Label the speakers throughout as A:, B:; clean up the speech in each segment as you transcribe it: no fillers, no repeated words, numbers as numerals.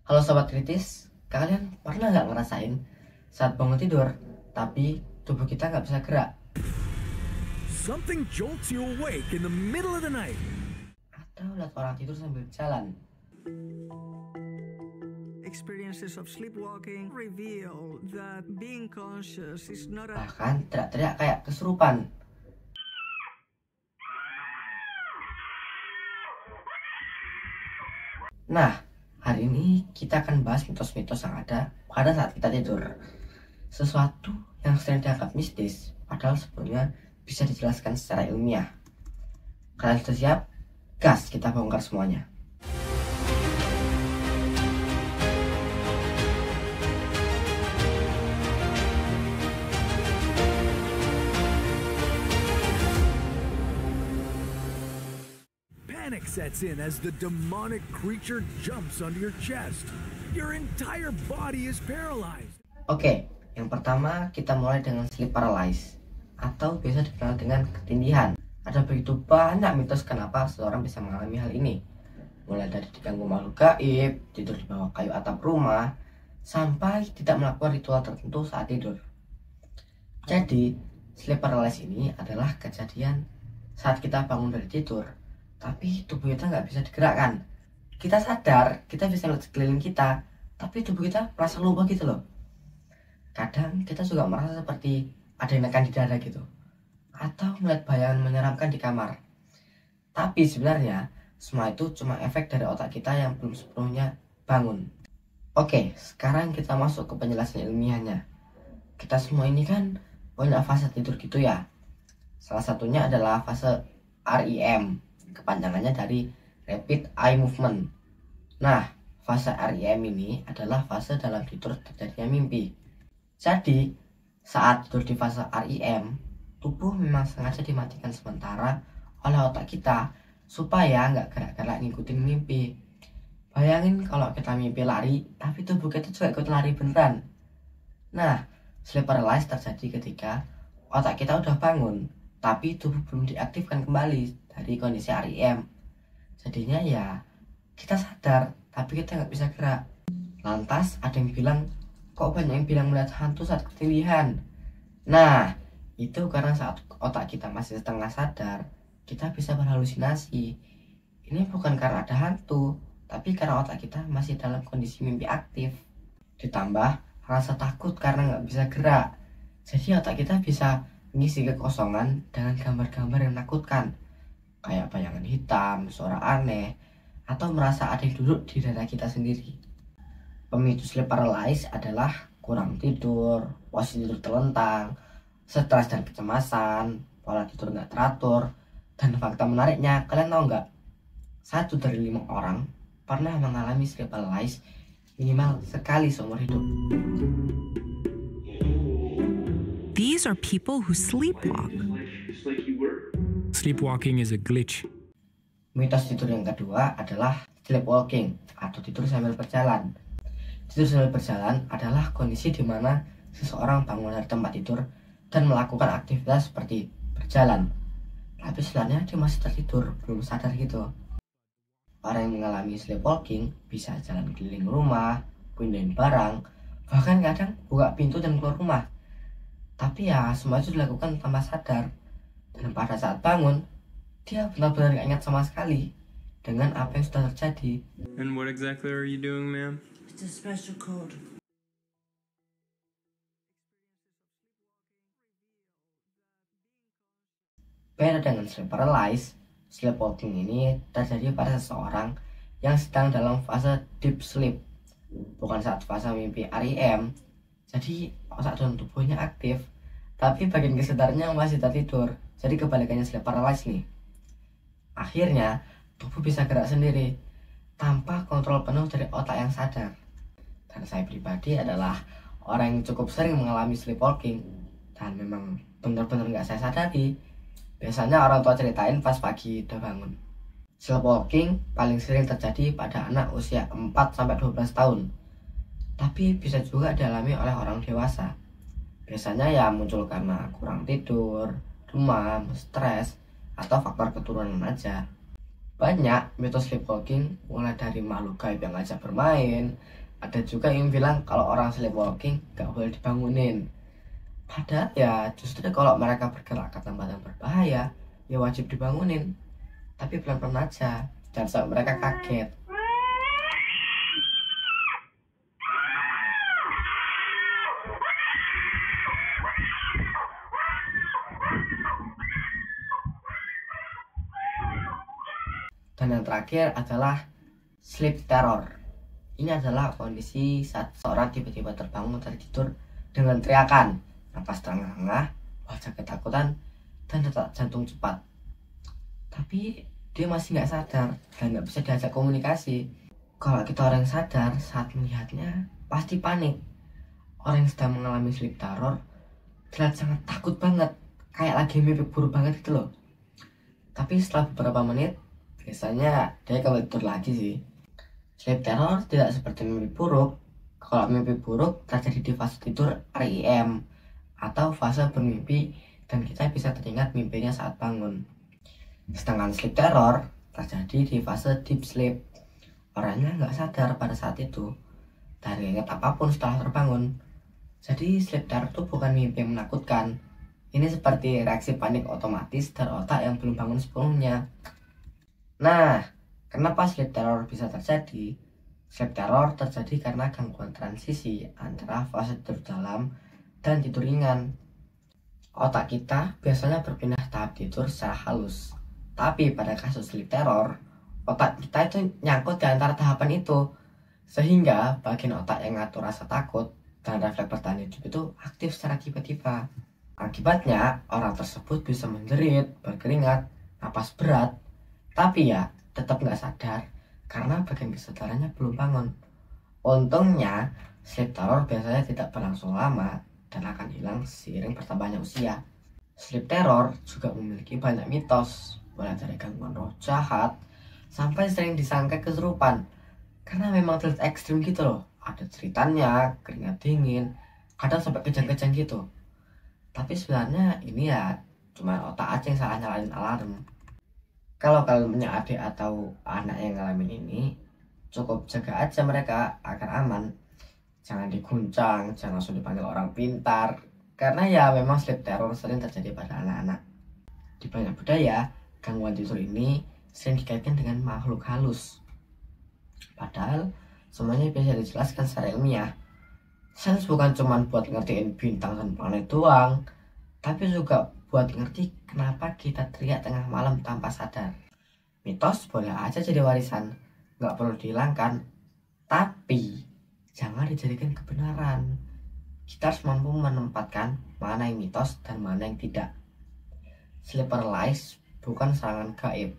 A: Halo Sobat Kritis, kalian pernah nggak ngerasain saat bangun tidur, tapi tubuh kita nggak bisa gerak?
B: Something jolts you awake in the middle of the night.
A: Atau lihat orang tidur sambil jalan?
C: Experiences of sleepwalking reveal that being conscious is not a...
A: Bahkan teriak-teriak kayak kesurupan. Nah, hari ini kita akan bahas mitos-mitos yang ada pada saat kita tidur. Sesuatu yang sering dianggap mistis, padahal sebelumnya bisa dijelaskan secara ilmiah. Kalian sudah siap? Gas, kita bongkar semuanya.
B: Panic sets in as the demonic creature jumps onto your chest. Your entire body is paralyzed.
A: Oke, yang pertama kita mulai dengan sleep paralysis atau biasa dikenal dengan ketindihan. Ada begitu banyak mitos kenapa seseorang bisa mengalami hal ini. Mulai dari diganggu makhluk gaib, tidur di bawah kayu atap rumah, sampai tidak melakukan ritual tertentu saat tidur. Jadi, sleep paralysis ini adalah kejadian saat kita bangun dari tidur, tapi tubuh kita nggak bisa digerakkan. Kita sadar, kita bisa lihat sekeliling kita, tapi tubuh kita merasa lupa gitu loh. Kadang kita juga merasa seperti ada yang nekan di dada gitu, atau melihat bayangan menyeramkan di kamar. Tapi sebenarnya semua itu cuma efek dari otak kita yang belum sepenuhnya bangun. Oke, sekarang kita masuk ke penjelasan ilmiahnya. Kita semua ini kan punya fase tidur gitu ya. Salah satunya adalah fase REM, kepanjangannya dari Rapid Eye Movement. Nah, fase REM ini adalah fase dalam tidur terjadinya mimpi. Jadi, saat tidur di fase REM, tubuh memang sengaja dimatikan sementara oleh otak kita supaya nggak gerak-gerak ngikutin mimpi. Bayangin kalau kita mimpi lari, tapi tubuh kita juga ikut lari beneran. Nah, sleep paralysis terjadi ketika otak kita udah bangun, tapi tubuh belum diaktifkan kembali dari kondisi REM. Jadinya ya, kita sadar, tapi kita nggak bisa gerak. Lantas ada yang bilang, kok banyak yang bilang melihat hantu saat ketindihan? Nah, itu karena saat otak kita masih setengah sadar, kita bisa berhalusinasi. Ini bukan karena ada hantu, tapi karena otak kita masih dalam kondisi mimpi aktif. Ditambah rasa takut karena nggak bisa gerak. Jadi otak kita bisa mengisi kekosongan dengan gambar-gambar yang menakutkan, kayak bayangan hitam, suara aneh, atau merasa ada yang duduk di dada kita sendiri. Pemicu sleep paralysis adalah kurang tidur, posisi tidur terlentang, stres dan kecemasan, pola tidur nggak teratur, dan fakta menariknya, kalian tahu nggak? 1 dari 5 orang pernah mengalami sleep paralysis minimal sekali seumur hidup.
D: These are people who sleepwalk.
E: Sleepwalking is a glitch.
A: Mitos tidur yang kedua adalah sleepwalking atau tidur sambil berjalan. Tidur sambil berjalan adalah kondisi di mana seseorang bangun dari tempat tidur dan melakukan aktivitas seperti berjalan, tapi sebenarnya dia masih tertidur, belum sadar gitu. Orang yang mengalami sleepwalking bisa jalan keliling rumah, pindahin barang, bahkan kadang buka pintu dan keluar rumah. Tapi ya semua itu dilakukan tanpa sadar. Dan pada saat bangun, dia benar-benar gak ingat sama sekali dengan apa yang sudah terjadi.
F: And what exactly are you doing, ma'am?
C: It's a special code.
A: Beda dengan sleep paralysis, sleepwalking ini terjadi pada seseorang yang sedang dalam fase deep sleep, bukan saat fase mimpi REM. Jadi otak dan tubuhnya aktif, tapi bagian kesedarannya masih tertidur. Jadi kebalikannya sleep paralysis nih. Akhirnya tubuh bisa gerak sendiri tanpa kontrol penuh dari otak yang sadar. Dan saya pribadi adalah orang yang cukup sering mengalami sleepwalking, dan memang benar-benar nggak saya sadari. Biasanya orang tua ceritain pas pagi udah bangun. Sleepwalking paling sering terjadi pada anak usia 4-12 tahun, tapi bisa juga dialami oleh orang dewasa. Biasanya ya muncul karena kurang tidur, demam, stres, atau faktor keturunan aja. Banyak mitos sleepwalking, mulai dari makhluk gaib yang ngajak bermain. Ada juga yang bilang kalau orang sleepwalking gak boleh dibangunin. Padahal ya justru kalau mereka bergerak ke tempat yang berbahaya, ya wajib dibangunin. Tapi pelan-pelan aja, jangan sampai mereka kaget. Dan yang terakhir adalah sleep terror. Ini adalah kondisi saat seorang tiba-tiba terbangun dari tidur dengan teriakan, napas terengah-engah, wajah ketakutan, dan detak jantung cepat. Tapi dia masih nggak sadar dan nggak bisa diajak komunikasi. Kalau kita orang yang sadar saat melihatnya pasti panik. Orang yang sedang mengalami sleep terror terlihat sangat takut banget, kayak lagi mimpi buruk banget gitu loh. Tapi setelah beberapa menit, biasanya dia kembali tidur lagi sih. Sleep terror tidak seperti mimpi buruk. Kalau mimpi buruk terjadi di fase tidur REM atau fase bermimpi dan kita bisa teringat mimpinya saat bangun. Sedangkan sleep terror terjadi di fase deep sleep. Orangnya nggak sadar pada saat itu dari ingat apapun setelah terbangun. Jadi sleep terror itu bukan mimpi yang menakutkan. Ini seperti reaksi panik otomatis dari otak yang belum bangun sepenuhnya. Nah, kenapa sleep terror bisa terjadi? Sleep terror terjadi karena gangguan transisi antara fase tidur dalam dan tidur ringan. Otak kita biasanya berpindah tahap tidur secara halus. Tapi pada kasus sleep terror, otak kita itu nyangkut di antara tahapan itu. Sehingga bagian otak yang ngatur rasa takut dan refleks bertahan hidup itu aktif secara tiba-tiba. Akibatnya, orang tersebut bisa menjerit, berkeringat, napas berat, tapi ya tetap nggak sadar karena bagian kesadarannya belum bangun. Untungnya, sleep terror biasanya tidak berlangsung lama dan akan hilang seiring bertambahnya usia. Sleep terror juga memiliki banyak mitos, mulai dari gangguan roh jahat sampai sering disangka kesurupan. Karena memang terlihat ekstrim gitu loh. Ada ceritanya, keringat dingin, kadang sampai kejang-kejang gitu. Tapi sebenarnya ini ya cuma otak aja yang salah nyalain alarm. Kalau kalian punya adik atau anak yang ngalamin ini, cukup jaga aja mereka agar aman. Jangan diguncang, jangan langsung dipanggil orang pintar. Karena ya memang sleep terror sering terjadi pada anak-anak. Di banyak budaya, gangguan tidur ini sering dikaitkan dengan makhluk halus. Padahal semuanya bisa dijelaskan secara ilmiah. Sains bukan cuma buat ngertiin bintang dan planet doang, tapi juga buat ngerti kenapa kita teriak tengah malam tanpa sadar. Mitos boleh aja jadi warisan, nggak perlu dihilangkan, tapi jangan dijadikan kebenaran. Kita harus mampu menempatkan mana yang mitos dan mana yang tidak. Sleep paralysis bukan serangan gaib,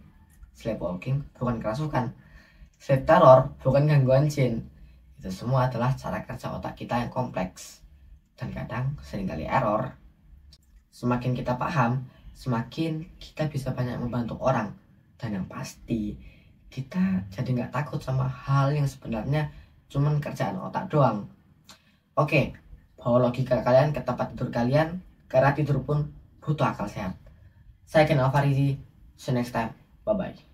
A: sleepwalking bukan kerasukan, sleep terror bukan gangguan jin. Itu semua adalah cara kerja otak kita yang kompleks dan kadang seringkali error. Semakin kita paham, semakin kita bisa banyak membantu orang. Dan yang pasti, kita jadi nggak takut sama hal yang sebenarnya cuman kerjaan otak doang. Oke, bawa logika kalian ke tempat tidur kalian, karena tidur pun butuh akal sehat. Saya Ken Alfarizi, see you next time, bye-bye.